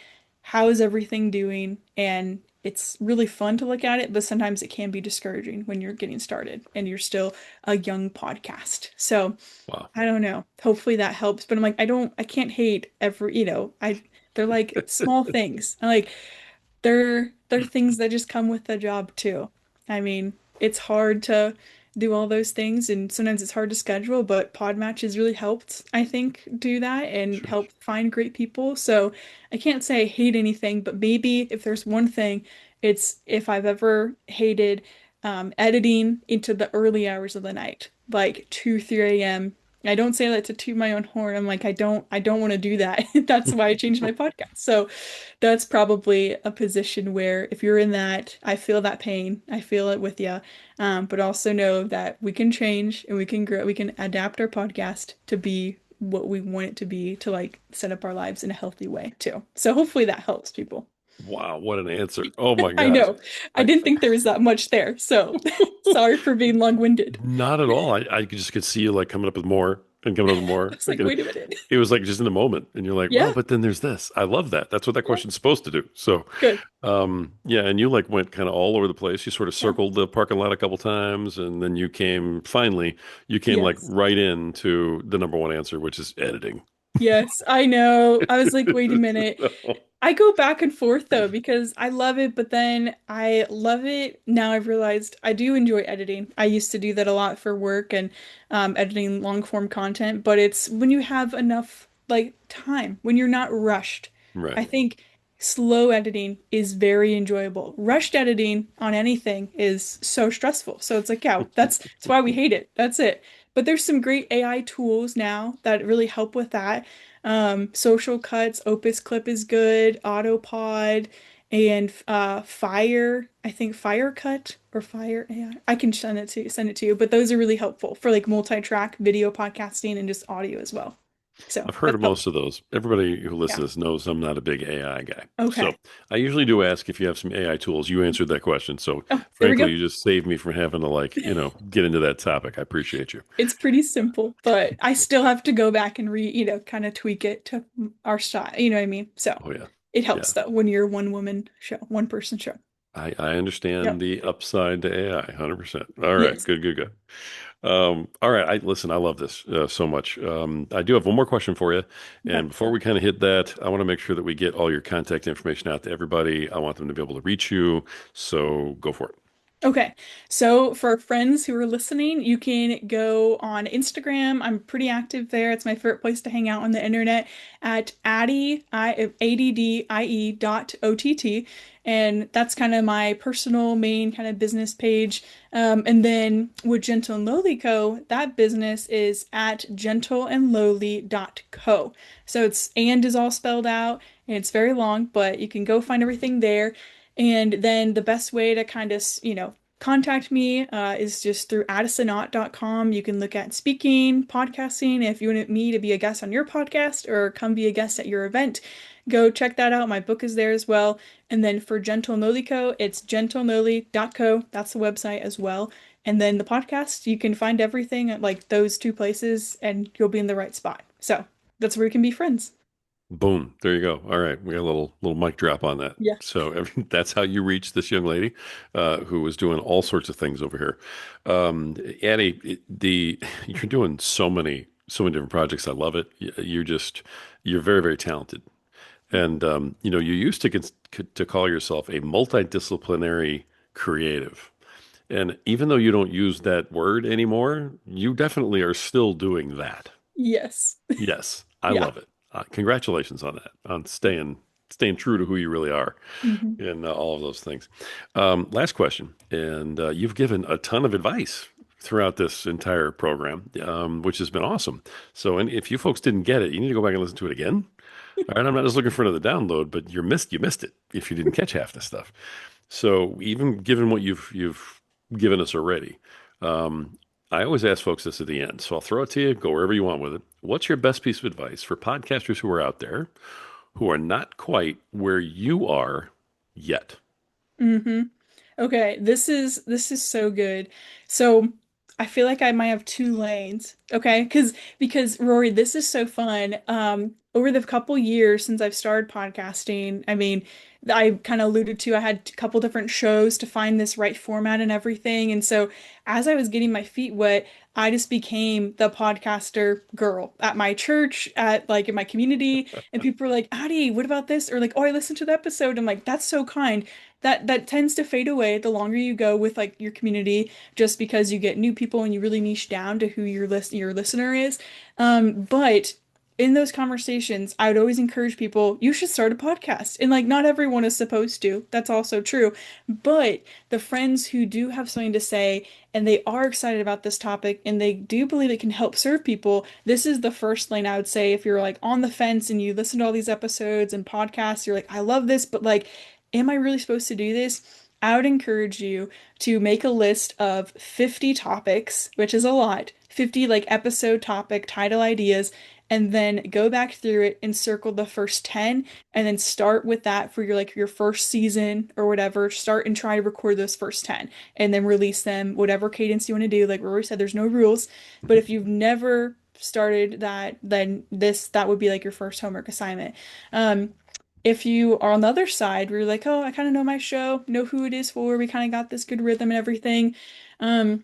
S2: how is everything doing? And it's really fun to look at it, but sometimes it can be discouraging when you're getting started and you're still a young podcast. So
S1: Wow.
S2: I don't know. Hopefully that helps. But I'm like, I can't hate they're like small things. Like they're things that just come with the job too. I mean, it's hard to do all those things and sometimes it's hard to schedule, but Podmatch has really helped, I think, do that and
S1: Sure.
S2: help find great people. So I can't say I hate anything, but maybe if there's one thing, it's if I've ever hated editing into the early hours of the night, like 2, 3 a.m. I don't say that to toot my own horn. I'm like, I don't want to do that. That's why I changed my podcast. So that's probably a position where if you're in that, I feel that pain. I feel it with you. But also know that we can change and we can grow, we can adapt our podcast to be what we want it to be to like set up our lives in a healthy way too. So hopefully that helps people.
S1: Wow, what an answer. Oh my
S2: I
S1: gosh.
S2: know. I
S1: I
S2: didn't think there was that much there. So sorry for being long-winded.
S1: Not at all. I just could see you like coming up with more and coming up with
S2: I
S1: more.
S2: was
S1: Like
S2: like, wait a minute.
S1: it was like just in the moment, and you're like, well,
S2: Yeah,
S1: but then there's this. I love that. That's what that
S2: yeah,
S1: question's supposed to do. So,
S2: good.
S1: yeah, and you like went kind of all over the place. You sort of
S2: Yeah.
S1: circled the parking lot a couple times, and then you came like
S2: Yes.
S1: right into the number one answer, which is editing.
S2: Yes, I know. I was like, wait a minute.
S1: So,
S2: I go back and forth though because I love it, but then I love it. Now I've realized I do enjoy editing. I used to do that a lot for work and editing long form content, but it's when you have enough like time, when you're not rushed.
S1: right.
S2: I think slow editing is very enjoyable. Rushed editing on anything is so stressful. So it's like, yeah, that's why we hate it. That's it. But there's some great AI tools now that really help with that. Social Cuts, Opus Clip is good, Autopod, and Fire. I think Fire Cut or Fire AI. I can send it to you, but those are really helpful for like multi-track video podcasting and just audio as well. So
S1: I've heard
S2: that's
S1: of most
S2: helpful.
S1: of those. Everybody who listens
S2: Yeah.
S1: to this knows I'm not a big AI guy. So
S2: Okay.
S1: I usually do ask if you have some AI tools. You answered that question. So
S2: Oh, there we
S1: frankly,
S2: go.
S1: you just saved me from having to like, get into that topic. I appreciate you.
S2: It's pretty simple, but I still have to go back and kind of tweak it to our style. You know what I mean? So
S1: Oh yeah.
S2: it helps
S1: Yeah.
S2: though when you're one woman show, one person show.
S1: I understand
S2: Yep.
S1: the upside to AI 100%. All right.
S2: Yes.
S1: Good, good, good. All right. Listen, I love this so much. I do have one more question for you.
S2: Okay.
S1: And before we kind of hit that, I want to make sure that we get all your contact information out to everybody. I want them to be able to reach you. So go for it.
S2: Okay, so for friends who are listening, you can go on Instagram. I'm pretty active there. It's my favorite place to hang out on the internet at Addie dot OTT. And that's kind of my personal main kind of business page. And then with Gentle and Lowly Co., that business is at gentleandlowly.co. So it's and is all spelled out and it's very long, but you can go find everything there. And then the best way to kind of, contact me is just through addisonott.com. You can look at speaking, podcasting. If you want me to be a guest on your podcast or come be a guest at your event, go check that out. My book is there as well. And then for Gentle Noli Co., it's gentlenoli.co. That's the website as well. And then the podcast, you can find everything at like those two places and you'll be in the right spot. So that's where we can be friends.
S1: Boom. There you go. All right. We got a little mic drop on that.
S2: Yeah.
S1: So that's how you reach this young lady who was doing all sorts of things over here. Addie, you're doing so many different projects. I love it. You're very, very talented. And you used to call yourself a multidisciplinary creative. And even though you don't use that word anymore, you definitely are still doing that.
S2: Yes.
S1: Yes, I
S2: Yeah.
S1: love it. Congratulations on that, on staying true to who you really are
S2: Hmm.
S1: and all of those things. Last question, and you've given a ton of advice throughout this entire program, which has been awesome. So, and if you folks didn't get it, you need to go back and listen to it again. All right, I'm not just looking for another download, but you missed it if you didn't catch half the stuff. So, even given what you've given us already, um, I always ask folks this at the end. So I'll throw it to you, go wherever you want with it. What's your best piece of advice for podcasters who are out there who are not quite where you are yet?
S2: Hmm. Okay, this is so good. So I feel like I might have two lanes. Okay, because Rory, this is so fun. Over the couple years since I've started podcasting, I mean, I kind of alluded to I had a couple different shows to find this right format and everything. And so as I was getting my feet wet, I just became the podcaster girl at my church, at like in my community, and people were like, Addie, what about this? Or like, oh, I listened to the episode. I'm like, that's so kind. That tends to fade away the longer you go with like your community, just because you get new people and you really niche down to who your listener is. But in those conversations, I would always encourage people, you should start a podcast. And like not everyone is supposed to. That's also true. But the friends who do have something to say and they are excited about this topic and they do believe it can help serve people, this is the first lane I would say if you're like on the fence and you listen to all these episodes and podcasts, you're like, I love this, but like am I really supposed to do this? I would encourage you to make a list of 50 topics, which is a lot, 50 like episode topic title ideas, and then go back through it and circle the first 10 and then start with that for your first season or whatever. Start and try to record those first 10 and then release them whatever cadence you want to do. Like Rory said, there's no rules, but if you've never started that, then that would be like your first homework assignment. If you are on the other side where you're like, oh, I kind of know my show, know who it is for, we kind of got this good rhythm and everything, um,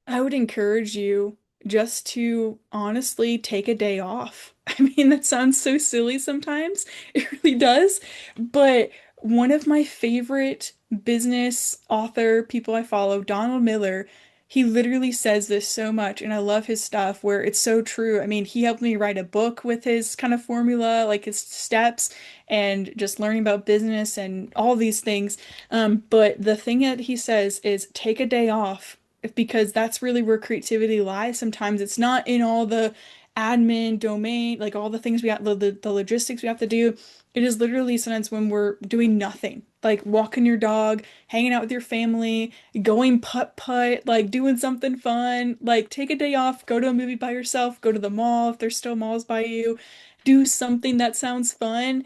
S2: I would encourage you just to honestly take a day off. I mean, that sounds so silly sometimes. It really does. But one of my favorite business author people I follow, Donald Miller, he literally says this so much, and I love his stuff where it's so true. I mean, he helped me write a book with his kind of formula, like his steps, and just learning about business and all these things. But the thing that he says is take a day off because that's really where creativity lies. Sometimes it's not in all the admin domain, like all the things we have, the logistics we have to do. It is literally sometimes when we're doing nothing, like walking your dog, hanging out with your family, going putt-putt, like doing something fun, like take a day off, go to a movie by yourself, go to the mall if there's still malls by you, do something that sounds fun.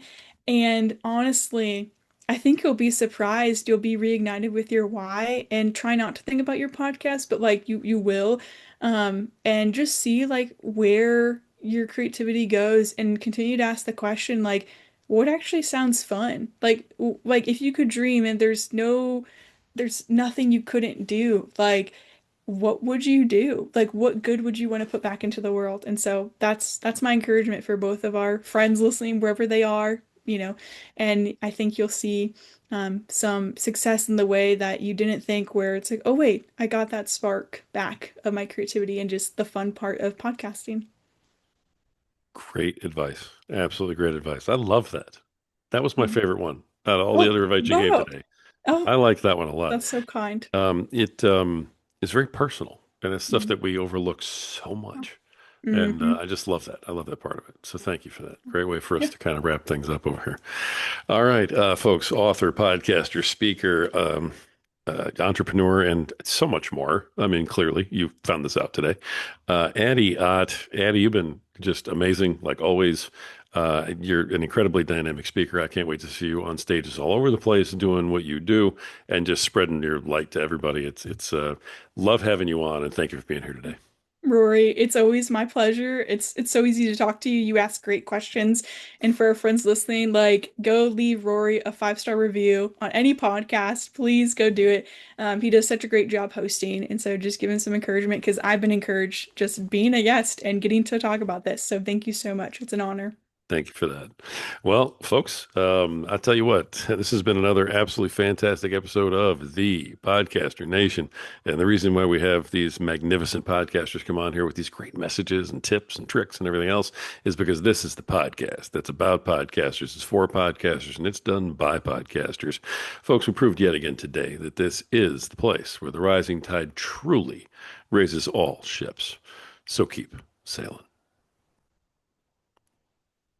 S2: And honestly, I think you'll be surprised. You'll be reignited with your why and try not to think about your podcast, but like you will. And just see like where your creativity goes and continue to ask the question like what actually sounds fun? Like if you could dream and there's nothing you couldn't do. Like what would you do? Like what good would you want to put back into the world? And so that's my encouragement for both of our friends listening wherever they are, and I think you'll see some success in the way that you didn't think, where it's like, oh wait, I got that spark back of my creativity and just the fun part of podcasting.
S1: Great advice. Absolutely great advice. I love that. That was my
S2: Mm.
S1: favorite one out of all the
S2: Oh,
S1: other advice you gave
S2: wow.
S1: today.
S2: Oh,
S1: I like that one a lot.
S2: that's so kind.
S1: It is very personal and it's stuff
S2: Mm.
S1: that we overlook so much. And
S2: Hmm.
S1: I just love that. I love that part of it. So thank you for that. Great way for us
S2: Yeah.
S1: to kind of wrap things up over here. All right, folks, author, podcaster, speaker. entrepreneur, and so much more. I mean, clearly you found this out today. Addie Ott, Addie, you've been just amazing, like always. You're an incredibly dynamic speaker. I can't wait to see you on stages all over the place doing what you do and just spreading your light to everybody. It's love having you on, and thank you for being here today.
S2: Rory, it's always my pleasure. It's so easy to talk to you. You ask great questions. And for our friends listening, like go leave Rory a 5-star review on any podcast. Please go do it. He does such a great job hosting. And so just give him some encouragement because I've been encouraged just being a guest and getting to talk about this. So thank you so much. It's an honor.
S1: Thank you for that. Well, folks, I'll tell you what, this has been another absolutely fantastic episode of the Podcaster Nation. And the reason why we have these magnificent podcasters come on here with these great messages and tips and tricks and everything else is because this is the podcast that's about podcasters. It's for podcasters and it's done by podcasters. Folks, we proved yet again today that this is the place where the rising tide truly raises all ships. So keep sailing.